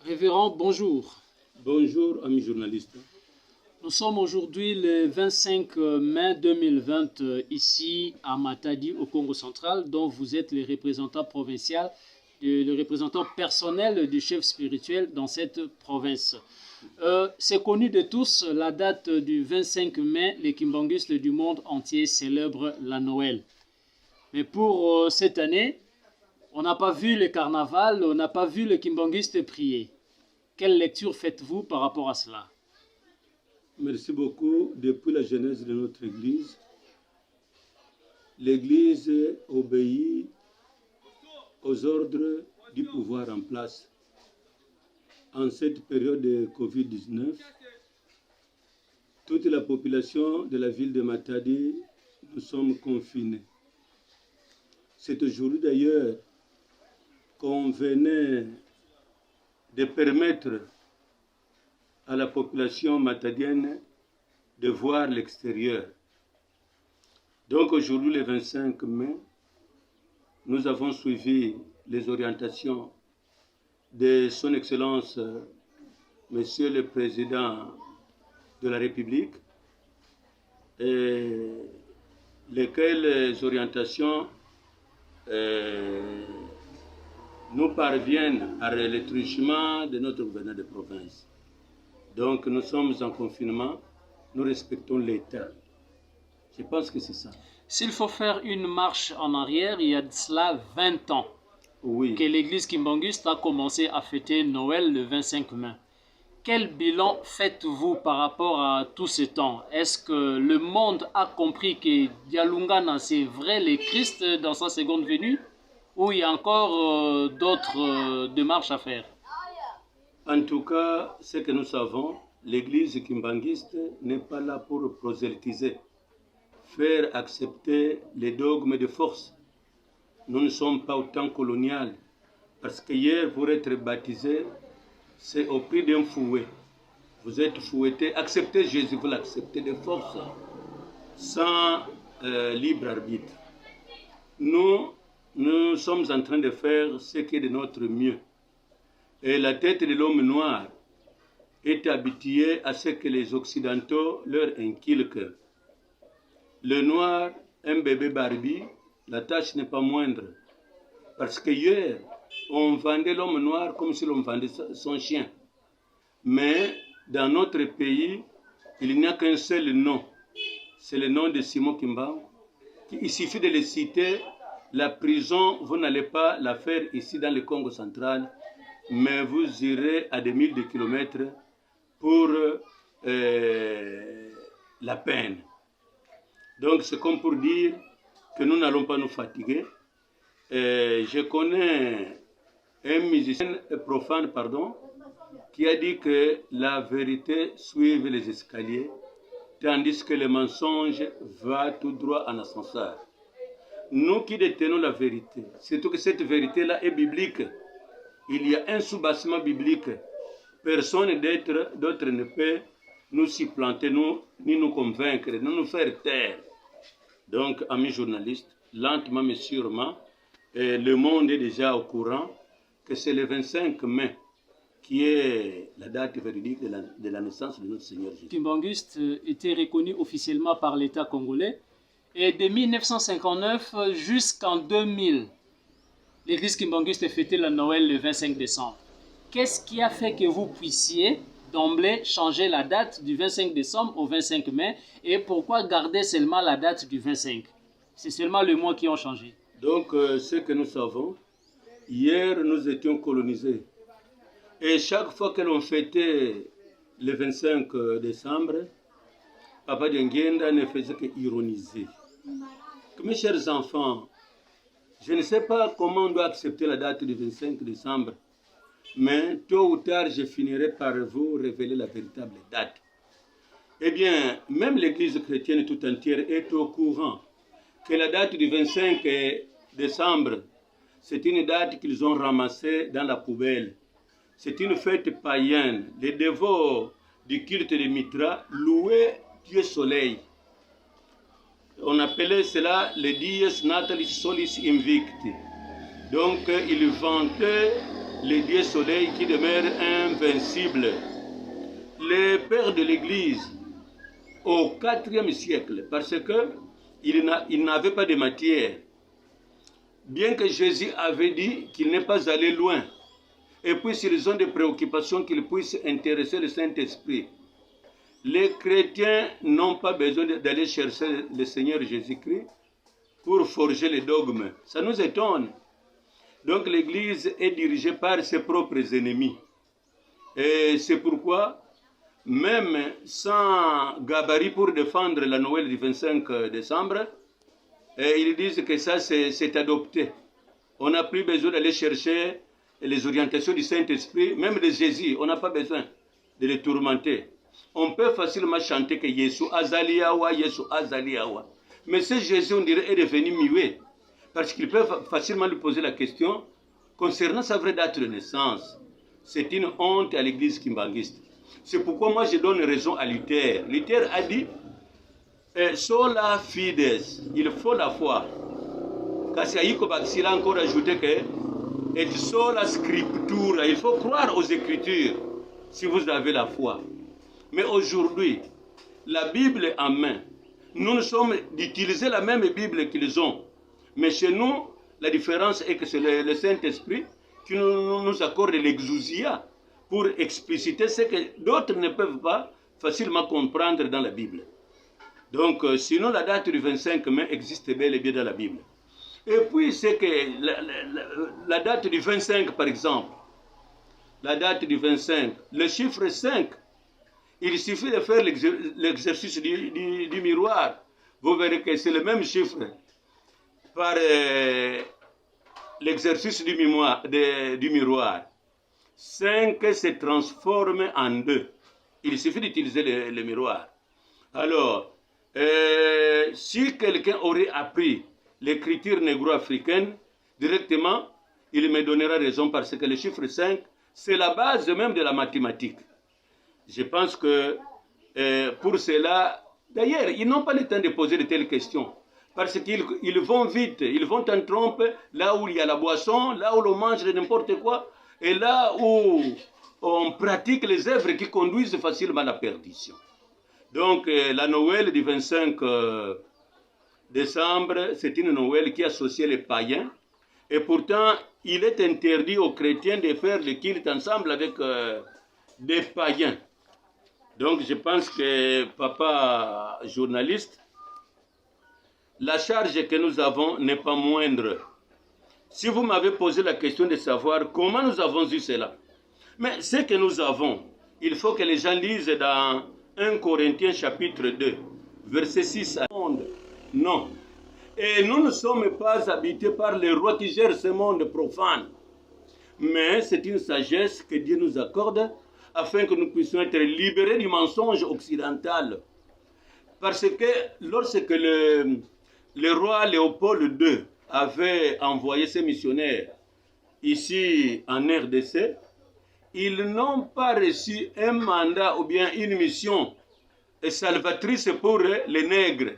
Révérend, bonjour. Bonjour, amis journalistes. Nous sommes aujourd'hui le 25 mai 2020 ici à Matadi, au Congo central, dont vous êtes le représentant provincial, le représentant personnel du chef spirituel dans cette province. C'est connu de tous, la date du 25 mai, les Kimbanguistes du monde entier célèbrent la Noël. Mais pour cette année, on n'a pas vu le carnaval, on n'a pas vu les Kimbanguistes prier. Quelle lecture faites-vous par rapport à cela? Merci beaucoup. Depuis la genèse de notre Église, l'Église obéit aux ordres du pouvoir en place. En cette période de Covid-19, toute la population de la ville de Matadi, nous sommes confinés. C'est aujourd'hui d'ailleurs qu'on venait de permettre à la population matadienne de voir l'extérieur. Donc aujourd'hui, le 25 mai, nous avons suivi les orientations de Son Excellence, Monsieur le Président de la République, et lesquelles orientations nous parviennent à l'étruchement de notre gouverneur de province. Donc nous sommes en confinement, nous respectons l'État. Je pense que c'est ça. S'il faut faire une marche en arrière, il y a de cela 20 ans que l'église Kimbanguiste a commencé à fêter Noël le 25 mai. Quel bilan faites-vous par rapport à tout ce temps? Est-ce que le monde a compris que Dialungana, c'est vrai le Christ dans sa seconde venue? Ou il y a encore d'autres démarches à faire? En tout cas, ce que nous savons, l'église kimbanguiste n'est pas là pour prosélytiser, faire accepter les dogmes de force. Nous ne sommes pas au temps colonial, parce que hier, pour être baptisé, c'est au prix d'un fouet. Vous êtes fouetté, acceptez Jésus, vous l'acceptez de force, sans libre arbitre. Nous sommes en train de faire ce qui est de notre mieux. Et la tête de l'homme noir est habituée à ce que les Occidentaux leur inculquent. Le noir, un bébé Barbie, la tâche n'est pas moindre. Parce que hier, on vendait l'homme noir comme si l'on vendait son chien. Mais dans notre pays, il n'y a qu'un seul nom. C'est le nom de Simon Kimbangu. Il suffit de le citer. La prison, vous n'allez pas la faire ici dans le Congo central, mais vous irez à des milles de kilomètres pour la peine. Donc c'est comme pour dire que nous n'allons pas nous fatiguer. Je connais un musicien profane, qui a dit que la vérité suit les escaliers, tandis que le mensonge va tout droit en ascenseur. Nous qui détenons la vérité, surtout que cette vérité-là est biblique, il y a un soubassement biblique. Personne d'autre ne peut nous supplanter, ni nous convaincre, ni nous faire taire. Donc, amis journalistes, lentement mais sûrement, le monde est déjà au courant que c'est le 25 mai qui est la date véridique de la naissance de notre Seigneur Jésus. Kimbanguiste était reconnu officiellement par l'État congolais. Et de 1959 jusqu'en 2000, l'église Kimbanguiste fêtait la Noël le 25 décembre. Qu'est-ce qui a fait que vous puissiez d'emblée changer la date du 25 décembre au 25 mai et pourquoi garder seulement la date du 25? C'est seulement le mois qui ont changé. Donc, ce que nous savons, hier nous étions colonisés. Et chaque fois que l'on fêtait le 25 décembre, Papa Dengenda ne faisait que ironiser. Mes chers enfants, je ne sais pas comment on doit accepter la date du 25 décembre, mais tôt ou tard, je finirai par vous révéler la véritable date. Eh bien, même l'Église chrétienne tout entière est au courant que la date du 25 décembre, c'est une date qu'ils ont ramassée dans la poubelle. C'est une fête païenne. Les dévots du culte de Mitra louaient Dieu Soleil. On appelait cela le Dies Natalis Solis Invicti. Donc, ils vantaient le Dieu soleil qui demeure invincible. Les pères de l'Église au IVe siècle, parce qu'il n'avait pas de matière, bien que Jésus avait dit qu'il n'est pas allé loin, et puis s'ils ont des préoccupations qu'ils puissent intéresser le Saint-Esprit, les chrétiens n'ont pas besoin d'aller chercher le Seigneur Jésus-Christ pour forger les dogmes. Ça nous étonne. Donc l'Église est dirigée par ses propres ennemis. Et c'est pourquoi, même sans gabarit pour défendre la Noël du 25 décembre, ils disent que ça c'est adopté. On n'a plus besoin d'aller chercher les orientations du Saint-Esprit, même de Jésus, on n'a pas besoin de les tourmenter. On peut facilement chanter que Yesu Azaliawa, Yesu Azaliawa. Mais ce Jésus, on dirait, est devenu muet. Parce qu'ils peuvent facilement lui poser la question concernant sa vraie date de naissance. C'est une honte à l'église kimbanguiste. C'est pourquoi moi je donne raison à Luther. Luther a dit sola fides, il faut la foi. Kassiaïko Baxila a encore ajouté que et sola scriptura, il faut croire aux Écritures si vous avez la foi. Mais aujourd'hui, la Bible en main, nous sommes d'utiliser la même Bible qu'ils ont. Mais chez nous, la différence est que c'est le Saint-Esprit qui nous accorde l'exousia pour expliciter ce que d'autres ne peuvent pas facilement comprendre dans la Bible. Donc, sinon, la date du 25 mai existe bel et bien dans la Bible. Et puis, c'est que la date du 25, par exemple, la date du 25, le chiffre 5, il suffit de faire l'exercice du miroir. Vous verrez que c'est le même chiffre par l'exercice du miroir. 5 se transforme en 2. Il suffit d'utiliser le miroir. Alors, si quelqu'un aurait appris l'écriture négro-africaine, directement, il me donnera raison parce que le chiffre 5, c'est la base même de la mathématique. Je pense que pour cela, d'ailleurs, ils n'ont pas le temps de poser de telles questions. Parce qu'ils vont vite, ils vont en trompe là où il y a la boisson, là où l'on mange n'importe quoi, et là où on pratique les œuvres qui conduisent facilement à la perdition. Donc la Noël du 25 décembre, c'est une Noël qui associe les païens, et pourtant il est interdit aux chrétiens de faire le culte ensemble avec des païens. Donc je pense que, papa journaliste, la charge que nous avons n'est pas moindre. Si vous m'avez posé la question de savoir comment nous avons eu cela, mais ce que nous avons, il faut que les gens lisent dans 1 Corinthiens chapitre 2, verset 6 à 11. Non. Et nous ne sommes pas habités par les rois qui gèrent ce monde profane. Mais c'est une sagesse que Dieu nous accorde afin que nous puissions être libérés du mensonge occidental. Parce que lorsque le roi Léopold II avait envoyé ses missionnaires ici en RDC, ils n'ont pas reçu un mandat ou bien une mission salvatrice pour les nègres.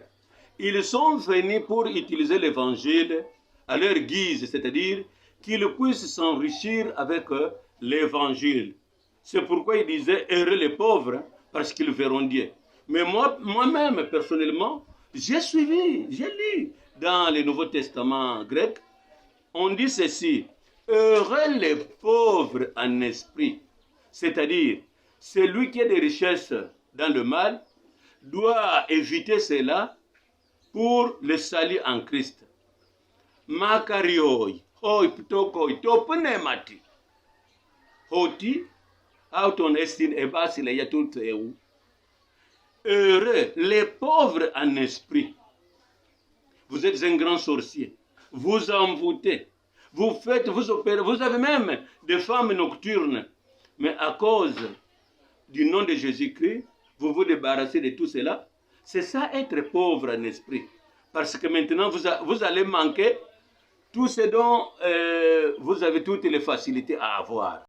Ils sont venus pour utiliser l'évangile à leur guise, c'est-à-dire qu'ils puissent s'enrichir avec l'évangile. C'est pourquoi il disait « Heureux les pauvres, parce qu'ils verront Dieu ». Mais moi-même, personnellement, j'ai suivi, j'ai lu dans le Nouveau Testament grec, on dit ceci, « Heureux les pauvres en esprit », c'est-à-dire, celui qui a des richesses dans le mal doit éviter cela pour le salut en Christ. Makarioi, hoi ptokoi, topenemati, hoti, auton estin ebasi le yatut eu. Heureux les pauvres en esprit. Vous êtes un grand sorcier. Vous envoûtez. Vous faites, vous opérez. Vous avez même des femmes nocturnes. Mais à cause du nom de Jésus-Christ, vous vous débarrassez de tout cela. C'est ça être pauvre en esprit. Parce que maintenant, vous allez manquer tout ce dont vous avez toutes les facilités à avoir.